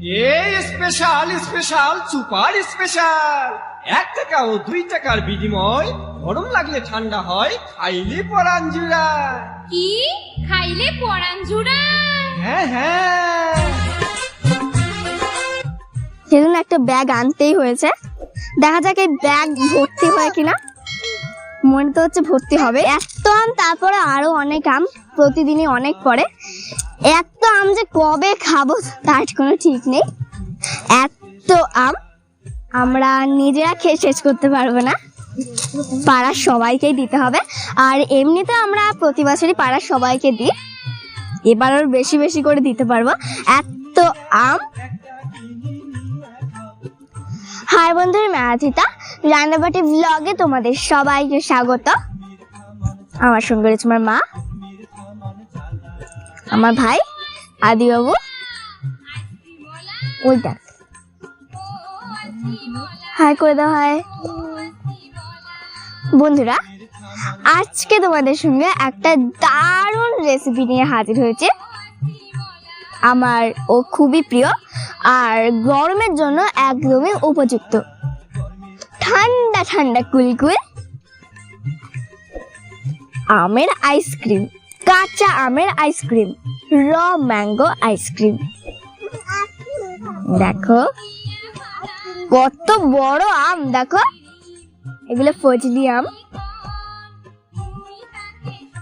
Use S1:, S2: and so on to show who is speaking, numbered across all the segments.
S1: এই special special super special 1 টাকা ও 2 টাকার বিনিময় গরম লাগলে ঠান্ডা হয় খাইলে পরান জুড়ায়।
S2: কি খাইলে পরান জুড়ায়?
S1: হ্যাঁ হ্যাঁ,
S3: সেজন্য একটা ব্যাগ আনতেই হয়েছে। দেখা যাক এই ব্যাগ ভর্তি হয় কিনা। মনে তো হচ্ছে ভর্তি হবে। এত আম, তারপরে আরো অনেক আম, প্রতিদিনই অনেক পড়ে। এত আম যে কবে খাবো তার কোনো ঠিক নেই। এত আম আমরা নিজেরা খেয়ে শেষ করতে পারবো না, পাড়ার সবাইকেই দিতে হবে। আর এমনিতে আমরা প্রতি বছরই পাড়ার সবাইকে দিই, এবার আর বেশি বেশি করে দিতে পারবো। এত আম। হাই বন্ধুরা, আমি আরাধিতা, রান্নাবাটি ব্লগে তোমাদের সবাইকে স্বাগত। আমার সঙ্গে রয়েছে আমার মা, আমার ভাই আদিবাবু, ওই দেখ, হাই করে দাও, হাই। বন্ধুরা, আজকে তোমাদের সঙ্গে একটা দারুণ রেসিপি নিয়ে হাজির হয়েছে। আমার ও খুবই প্রিয় আর গরমের জন্য একদমই উপযুক্ত। ঠান্ডা ঠান্ডা কুলকুল আমের আইসক্রিম, কাঁচা আমের আইসক্রিম, র ম্যাঙ্গো আইসক্রিম। দেখো কত বড় আম, দেখো এগুলো ফজলি আম।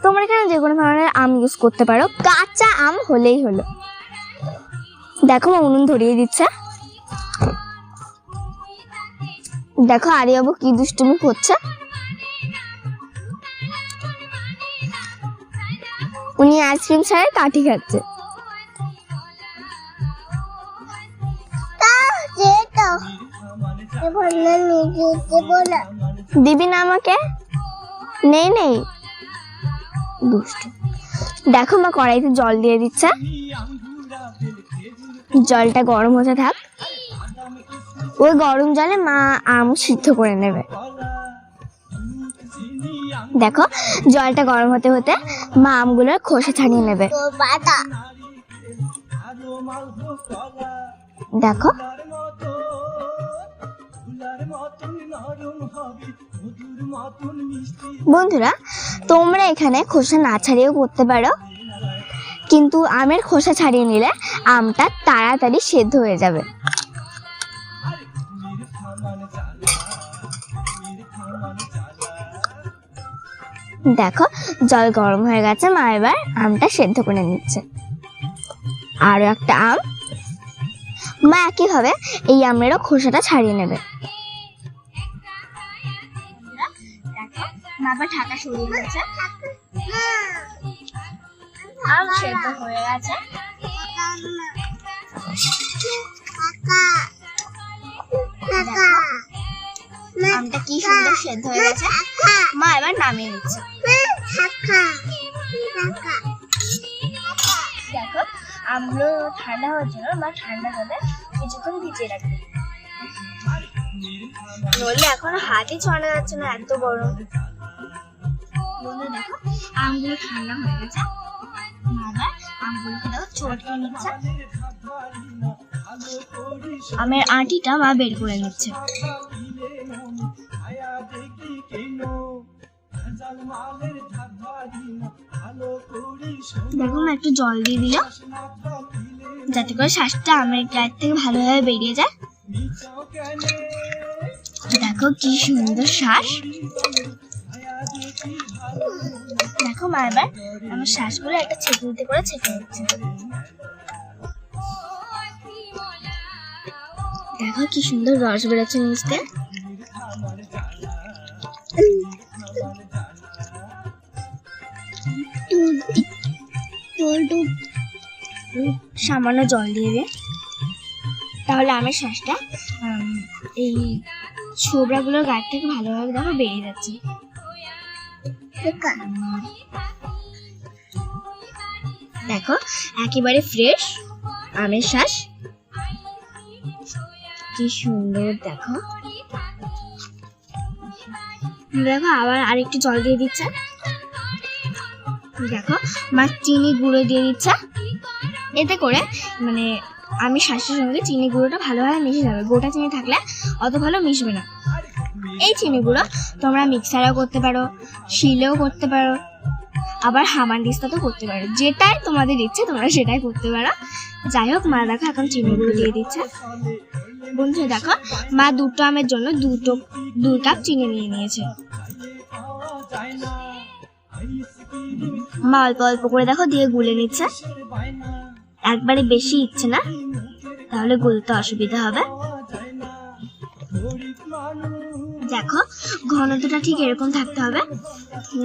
S3: তোমরা এখানে যে কোনো ধরনের আম ইউজ করতে পারো, কাঁচা আম হলেই হলো। দেখো মা উনুন ধরিয়ে দিচ্ছে। দেখো আরিয়াবু কি দুষ্টুমি করছে। উনি আইসক্রিম ছাড়া কাঠি খাচ্ছে। দিবি না আমাকে? নেই নেই, দুষ্টু। দেখো মা কড়াইতে জল দিয়ে দিচ্ছে, জলটা গরম হতে থাক। ওই গরম জলে মা আম সিদ্ধ করে নেবে। দেখো জলটা গরম হতে হতে মা আমগুলোর খোসা ছাড়িয়ে নেবে। দেখো বন্ধুরা, তোমরা এখানে খোসা না ছাড়িয়েও করতে পারো, কিন্তু আমের খোসা ছাড়িয়ে নিলে আমটা তাড়াতাড়ি সেদ্ধ হয়ে যাবে। দেখো জল গরম হয়ে গেছে, মা এবার আমটা সেদ্ধ করে নিচ্ছে। আরো একটা আম মা একইভাবে এই আমেরও খোসাটা ছাড়িয়ে নেবে। ঢাকা সরিয়ে নিচ্ছে, আম সেদ্ধ হয়ে গেছে। আমটা কি সুন্দর সেদ্ধ হয়ে গেছে, মা এবার নামিয়ে নিচ্ছে। দেখো আমগুলো ঠান্ডা হওয়ার জন্য মা ঠান্ডা জলে কিছুক্ষণ ভিজিয়ে রাখবে, নইলে এখন হাতই ছড়ানো যাচ্ছে না, এত গরম। দেখো আমগুলো ঠান্ডা হয়ে গেছে, আমগুলোকে দেখো চটকে নিচ্ছে। আমের আটিটা মা বের করে নিচ্ছে। দেখো মা একটু জল দিয়ে দিল, যাতে করে শ্বাসটা আমের গায়ের থেকে ভালোভাবে বেরিয়ে যায়। দেখো কি সুন্দর শ্বাস। দেখো মা এবার আমার শ্বাসগুলো একটা ছেঁকে করে ছেঁকে নিচ্ছে। দেখো কি সুন্দর রস বেরোচ্ছে নিচতে। সামান্য জল দিয়ে দে, তাহলে আমের শ্বাসটা এই ছোবড়াগুলোর গায়ের থেকে ভালোভাবে দেখো বেরিয়ে যাচ্ছে। দেখো একেবারে ফ্রেশ আমের শ্বাস, কি সুন্দর। দেখো দেখো আবার আরেকটু জল দিয়ে দিচ্ছে। দেখো মা চিনি গুঁড়ো দিয়ে দিচ্ছে, এতে করে মানে আমি শাঁসের সঙ্গে চিনি গুঁড়োটা ভালোভাবে মিশে যাবে। গোটা চিনি থাকলে অত ভালো মিশবে না। এই চিনি গুঁড়ো তোমরা মিক্সারেও করতে পারো, শিলেও করতে পারো, আবার হামানদিস্তাতেও করতে পারো। যেটাই তোমাদের ইচ্ছে তোমরা সেটাই করতে পারো। যাই হোক, মা দেখো এখন চিনি গুঁড়ো দিয়ে দিচ্ছে। বন্ধুরা দেখো, মা 2 আমের জন্য 2 কাপ চিনি নিয়ে নিয়েছে। মা অল্প অল্প করে দেখো দিয়ে গুলে নিচ্ছে। একবারে বেশি ইচ্ছে না, তাহলে গুলতে অসুবিধা হবে। দেখো ঘনত্বটা ঠিক এরকম থাকতে হবে,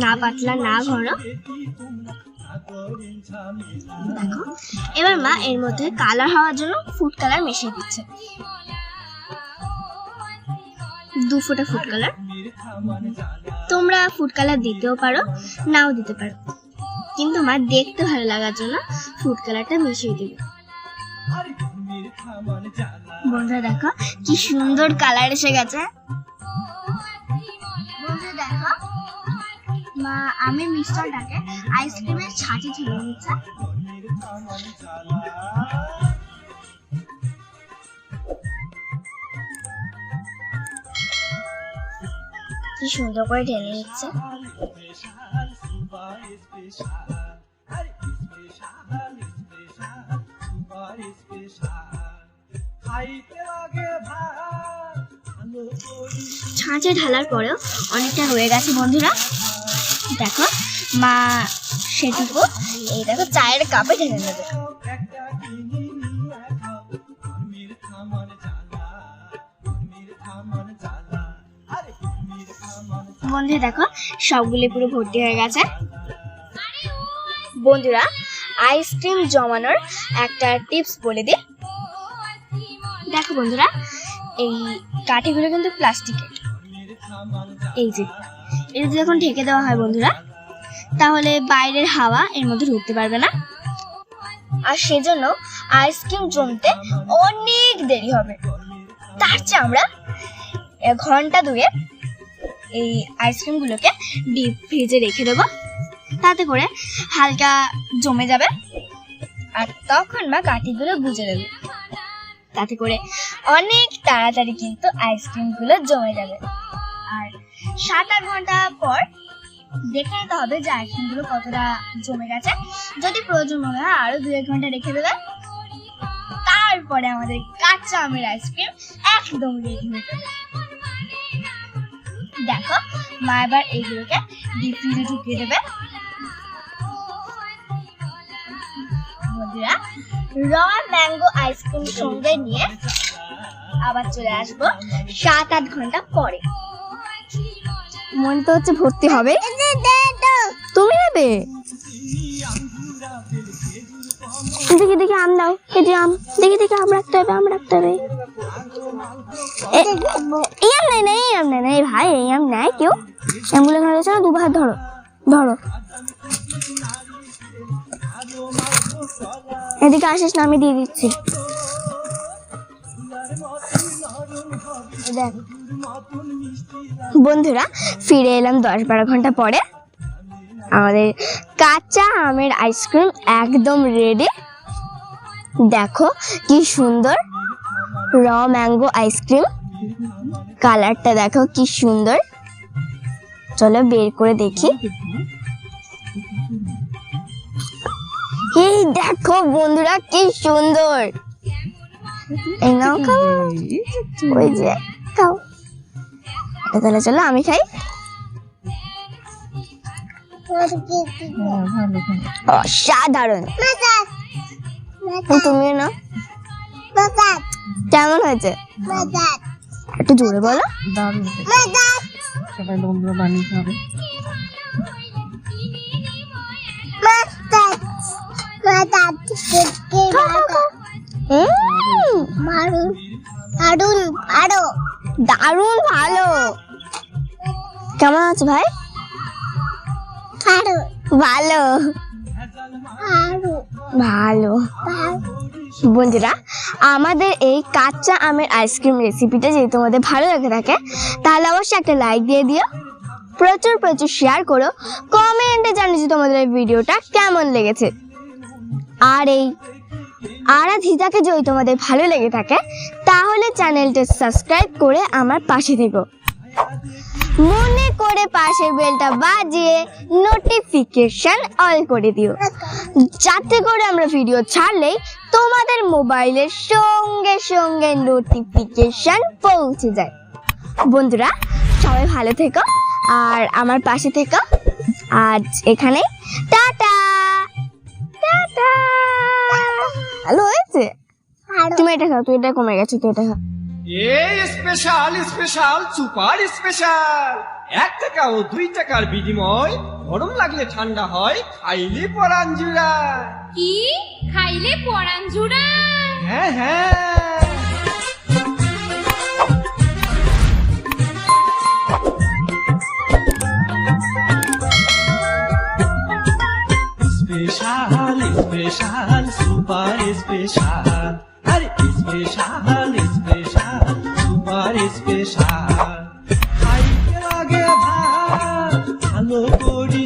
S3: না পাতলা না ঘন। দেখো এবার মা এর মধ্যে কালার হওয়ার জন্য ফুড কালার মিশিয়ে দিচ্ছে। 2 ফোঁটা ফুড কালার। তোমরা ফুড কালার দিতেও পারো, নাও দিতে পারো, কিন্তু মা দেখতে ভালো লাগার জন্য ফুড কালারটা মিশিয়ে দিবে। বন্ধুরা দেখো কি সুন্দর কালার এসে গেছে। বন্ধুরা দেখো, মা আমের মিশ্রণটাকে আইসক্রিমের ছাঁচে ঢেলে নিচ্ছে। কি সুন্দর করে ঢেলে নিচ্ছে। ছাঁচে ঢালার পরেও অনেকটা রয়ে গেছে বন্ধুরা। দেখো মা সেটুকু এই দেখো চায়ের কাপে ঢেলে নেবে। বন্ধুরা দেখো সবগুলি পুরো ভর্তি হয়ে গেছে। বন্ধুরা আইসক্রিম জমানোর একটা টিপস বলে দিই। দেখো বন্ধুরা, এই কাঠিগুলো কিন্তু প্লাস্টিকের। এই যে এটা যখন ঢেকে দেওয়া হয় বন্ধুরা, তাহলে বাইরের হাওয়া এর মধ্যে ঢুকতে পারবে না, আর সেজন্য আইসক্রিম জমতে অনেক দেরি হবে। তার চেয়ে আমরা ঘন্টা 2 এই আইসক্রিমগুলোকে ডিপ ফ্রিজে রেখে দেবো, তাতে করে হালকা জমে যাবে। আর তখন মা কাঠিগুলো গুঁজে দেবে, তাতে করে অনেক তাড়াতাড়ি কিন্তু আইসক্রিমগুলো জমে যাবে। আর 7-8 ঘন্টা পর দেখে নিতে হবে যে আইসক্রিমগুলো কতটা জমে গেছে। যদি প্রয়োজন মনে হয় আরো 2-1 ঘন্টা রেখে দেবে। তারপরে আমাদের কাঁচা আমের আইসক্রিম একদম রেডি হয়ে যাবে। দেখো মা এবার এইগুলোকে ডিপ ফ্রিজে ঢুকিয়ে দেবে। বন্ধুরা র ম্যাঙ্গো আইসক্রিম সঙ্গে নিয়ে আবার চলে আসবো 7-8 ঘন্টা পরে। মনে তো হচ্ছে ভর্তি হবে। তুমি নেবে? দেখি দেখি আম দাও, কেটে আম। দেখি দেখি আম রাখতে হবে, আম রাখতে হবে। এই আম নাই নাই, আম নাই নাই ভাই, এই আম নাই কেউ। আমগুলো এখানে রয়েছে না, 2 ভাগ ধরো ধরো। এদিকে আসিস না, আমি দিয়ে দিচ্ছি। বন্ধুরা ফিরে এলাম 10-12 ঘন্টা পরে। আমাদের কাঁচা আমের আইসক্রিম একদম রেডি। দেখো কি সুন্দর র ম্যাঙ্গো আইসক্রিম, কালারটা দেখো কি সুন্দর। চলো বের করে দেখি। এই দেখো বন্ধুরা কি সুন্দর। এই নাও খাও, ওই যে খাও। তাহলে চলো আমি খাই। অসাধারণ। তুমি না কেমন হয়েছে? একটু জোরে বলো।
S4: সবাই বন্ধুরা বানিয়ে খাবে।
S3: দারুণ ভালো। কেমন আছে ভাই? ভালো ভালো। বন্ধুরা আমাদের এই কাঁচা আমের আইসক্রিম রেসিপিটা যদি তোমাদের ভালো লাগে থাকে তাহলে অবশ্যই একটা লাইক দিয়ে দিও, প্রচুর প্রচুর শেয়ার করো, কমেন্টে জানিও যে তোমাদের এই ভিডিওটা কেমন লেগেছে। আর এই আরাধিতাকে যদি তোমাদের ভালো লেগে থাকে তাহলে চ্যানেলটা সাবস্ক্রাইব করে আমার পাশে থেকো। মনে করে পাশের বেলটা বাজিয়ে নোটিফিকেশন অল করে দিও, যাতে করে আমরা ভিডিও ছাড়লেই তোমাদের মোবাইলের সঙ্গে সঙ্গে নোটিফিকেশন পৌঁছে যায়। বন্ধুরা সবাই ভালো থেকো আর আমার পাশে থেকো। আজ এখানে টাটা টাটা। ভালো হয়েছে? তুমি এটা খাও, তুই এটা কমে গেছে, তুই এটা খাও।
S1: এই স্পেশাল স্পেশাল সুপার স্পেশাল, 1 টাকা ও 2 টাকার বিনিময় গরম লাগলে ঠান্ডা হয়, খাইলে পরান জুড়ায়।
S2: কি খাইলে পরাণ জুড়ায়?
S1: হ্যাঁ হ্যাঁ। স্পেশাল স্পেশাল সুপার স্পেশাল, আরে স্পেশাল স্পেশাল সুপার স্পেশাল, খাইতে লাগে ভালো করি